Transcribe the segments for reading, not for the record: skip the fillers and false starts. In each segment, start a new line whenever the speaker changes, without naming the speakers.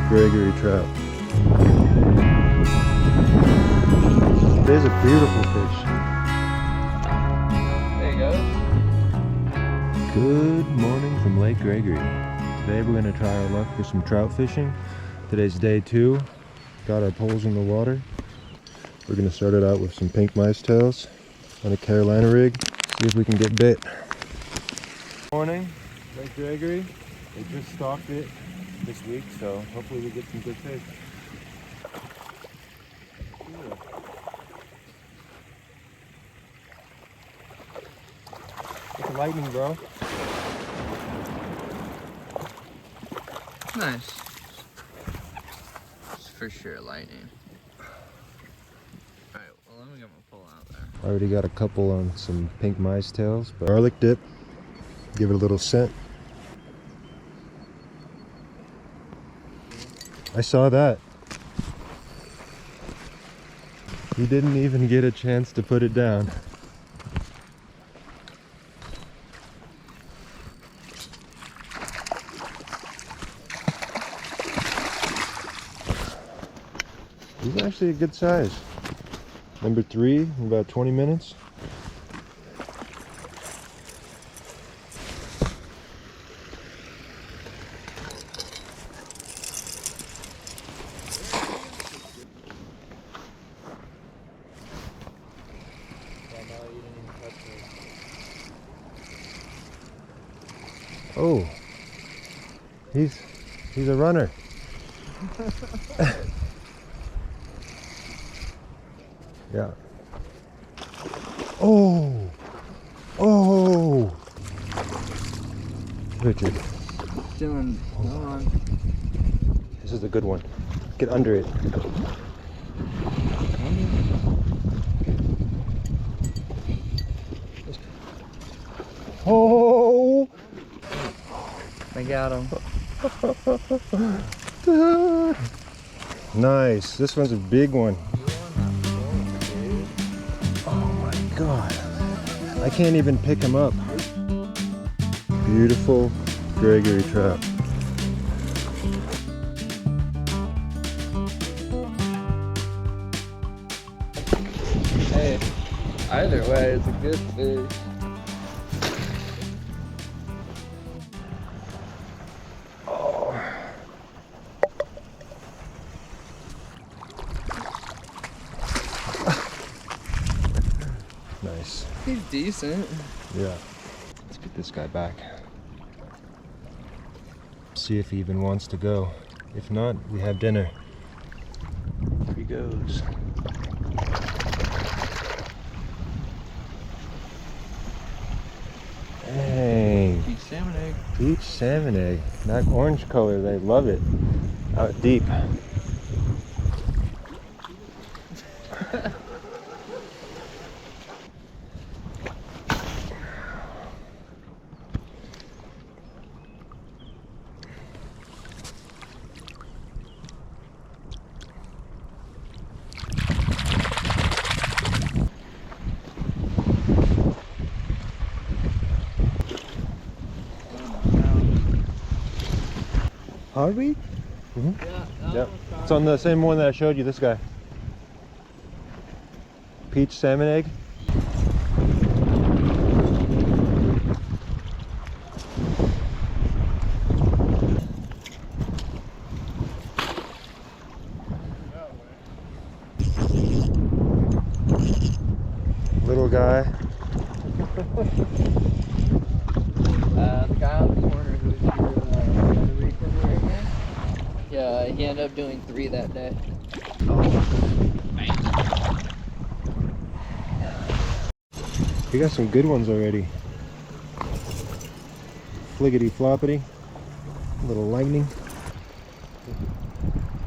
Gregory trout. Today's a beautiful fish.
There you go.
Good morning from Lake Gregory. Today we're going to try our luck for some trout fishing. Today's day 2. Got our poles in the water. We're going to start it out with some pink Micetails on a Carolina rig. See if we can get bit. Morning, Lake Gregory. They just stocked it this week, so hopefully we get some good fish. It's lightning, bro.
Nice. It's for sure lightning. Alright, well let me get my pole out there.
Already got a couple on some pink Micetails, but garlic dip. Give it a little scent. I saw that. You didn't even get a chance to put it down. He's actually a good size. Number 3 in about 20 minutes. Oh, he's a runner. Yeah. Oh, Richard.
Dylan, go on.
This is a good one. Get under it. Oh!
I got him.
Nice. This one's a big one. Oh my god. I can't even pick him up. Beautiful Gregory trout.
Hey, either way, it's a good fish.
Nice.
He's decent.
Yeah. Let's get this guy back. See if he even wants to go. If not, we have dinner. Here he goes. Hey.
Peach salmon egg.
Peach salmon egg. Not orange color. They love it. Out deep. Are we? Mm-hmm.
Yeah.
Yep. It's on the same one that I showed you, this guy. Peach salmon egg. Little guy.
The guy on the corner who's here, right here. Yeah, he ended up doing 3 that day.
We got some good ones already. Fliggity floppity. Little lightning.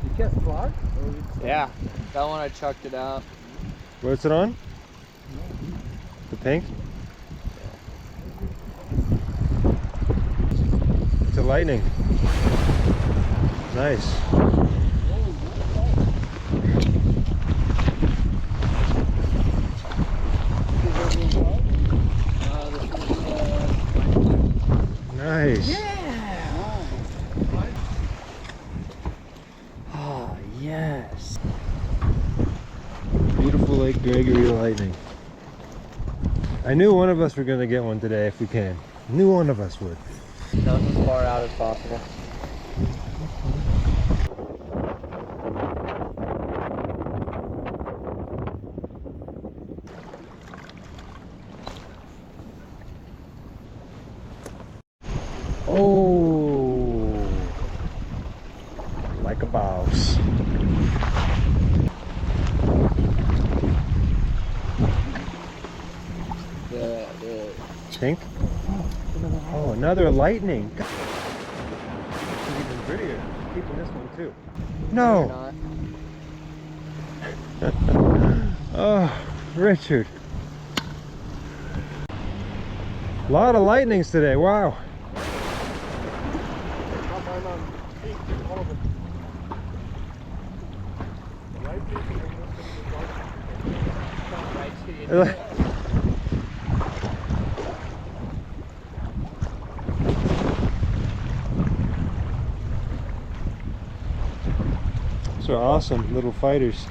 You catch vlog? Yeah. That one I chucked it out.
What's it on? The pink? It's a lightning. Nice. Nice.
Yeah.
I knew one of us were gonna get one today if we can. Knew one of us would.
None as far out as possible.
Oh, like a boss.
The
Pink? Oh, another lightning. God. This is even prettier. Keeping this one too. No. Oh, Richard. A lot of lightnings today. Wow. These are awesome little fighters.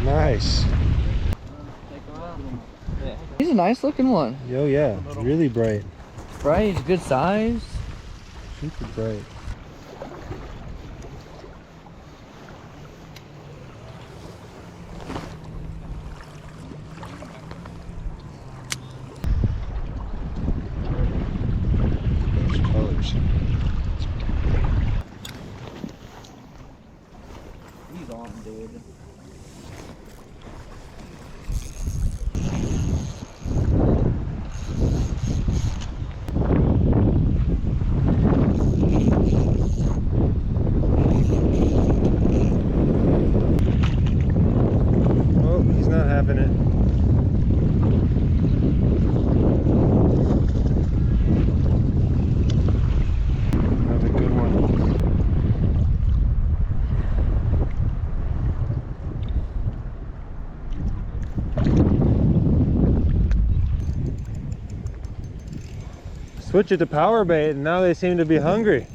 Nice.
He's a nice looking one.
Oh yeah, really bright.
Bright, he's good size.
Super bright. Those colors.
He's on, dude.
Oh, he's not having it. Another good one. Switch it to Powerbait and now they seem to be hungry.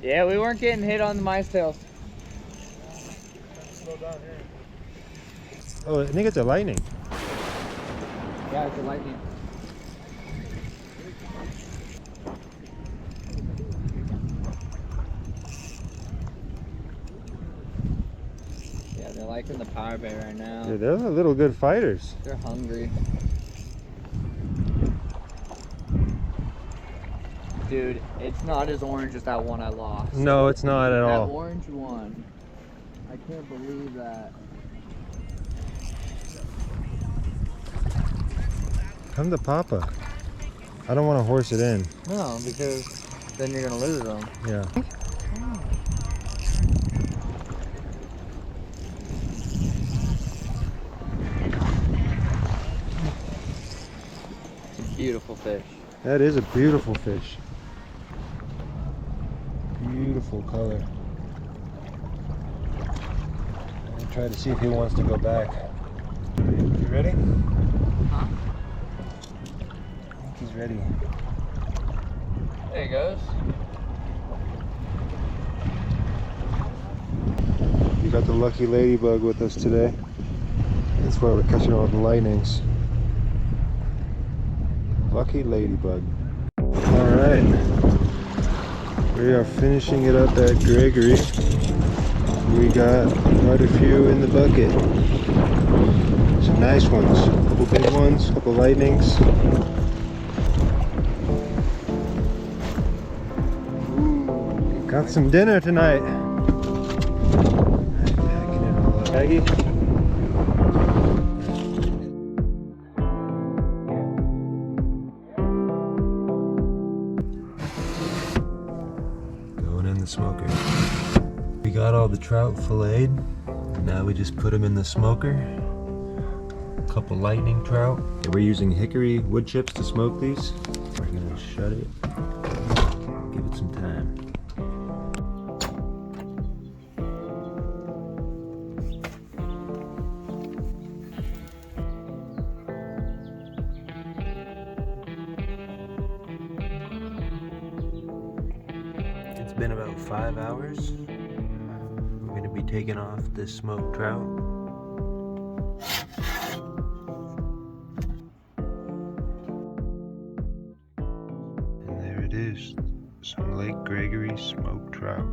Yeah, we weren't getting hit on the Micetails.
Oh, I think it's a lightning.
Yeah, it's a lightning. Yeah, they're liking the Powerbait right now.
Yeah, they're little good fighters.
They're hungry. Dude, it's not as orange as that one I lost.
No, it's not at
That
all.
orange one. I can't believe that.
Come to Papa. I don't want to horse it in.
No, because then you're gonna lose them.
Yeah.
It's a beautiful fish.
That is a beautiful fish. Beautiful color. I'll try to see if he wants to go back. You ready?
Huh?
I think he's ready.
There he goes.
We got the lucky ladybug with us today. That's why we're catching all the lightnings. Lucky ladybug. Alright. We are finishing it up at Gregory. We got quite a few in the bucket. Some nice ones. A couple big ones, a couple lightnings. Got some dinner tonight. Maggie? Going in the smoker. We got all the trout filleted. Now we just put them in the smoker. A couple lightning trout. And we're using hickory wood chips to smoke these. We're gonna shut it. Give it some time. It's been about 5 hours. to be taking off this smoked trout. And there it is, some Lake Gregory smoked trout.